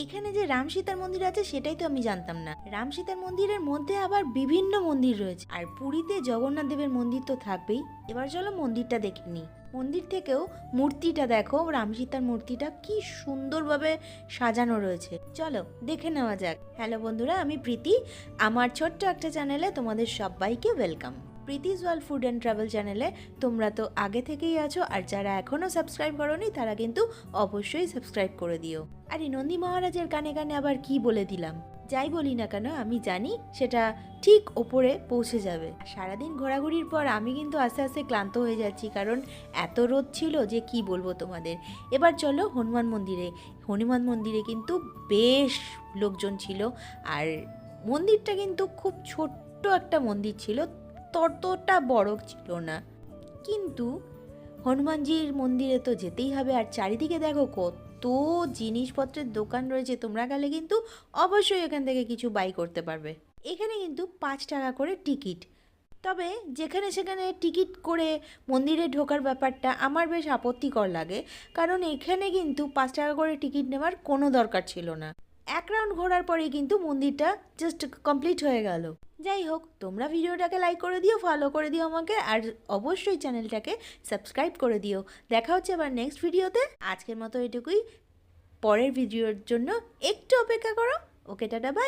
এখানে যে রাম সীতার মন্দির আছে সেটাই তো আমি জানতাম না। রাম সীতার মন্দিরের মধ্যে আবার বিভিন্ন মন্দির রয়েছে, আর পুরীতে জগন্নাথ দেবের মন্দির তো থাকবেই। এবার চলো মন্দিরটা দেখে নিই। মন্দির থেকেও মূর্তিটা দেখো, রাম সীতার মূর্তিটা কি সুন্দরভাবে সাজানো রয়েছে। চলো দেখে নেওয়া যাক। হ্যালো বন্ধুরা, আমি প্রীতি। আমার ছোট্ট একটা চ্যানেলে তোমাদের সবাইকে welcome. Preeti's world food and travel চ্যানেলে তোমরা তো আগে থেকেই আছো, আর যারা এখনও সাবস্ক্রাইব করোনি তারা কিন্তু অবশ্যই সাবস্ক্রাইব করে দিও। আর এই নন্দী মহারাজের কানে কানে আবার কি বলে দিলাম, যাই বলি না কেন আমি জানি সেটা ঠিক ওপরে পৌঁছে যাবে। সারাদিন ঘোরাঘুরির পর আমি কিন্তু আস্তে আস্তে ক্লান্ত হয়ে যাচ্ছি, কারণ এত রোদ ছিল যে কি বলবো তোমাদের। এবার চলো হনুমান মন্দিরে। হনুমান মন্দিরে কিন্তু বেশ লোকজন ছিল, আর মন্দিরটা কিন্তু খুব ছোট্ট একটা মন্দির ছিল, ততটা বড় ছিল না। কিন্তু হনুমানজির মন্দিরে তো যেতেই হবে, আর চারিদিকে দেখো কত জিনিসপত্রের দোকান রয়েছে। তোমরা গেলে কিন্তু অবশ্যই এখান থেকে কিছু বাই করতে পারবে। এখানে কিন্তু 5 টাকা করে টিকিট। তবে যেখানে সেখানে টিকিট করে মন্দিরে ঢোকার ব্যাপারটা আমার বেশ আপত্তিকর লাগে, কারণ এখানে কিন্তু 5 টাকা করে টিকিট নেওয়ার কোনো দরকার ছিল না। এক রাউন্ড ঘোরার পরেই কিন্তু মন্দিরটা জাস্ট কমপ্লিট হয়ে গেল। যাই হোক, তোমরা ভিডিওটাকে লাইক করে দিও, ফলো করে দিও আমাকে, আর অবশ্যই চ্যানেলটাকে সাবস্ক্রাইব করে দিও। দেখা হচ্ছে আবার নেক্সট ভিডিওতে। আজকের মতো এটুকুই। পরের ভিডিওর জন্য একটু অপেক্ষা করো। ওকে, টাটা, বাই।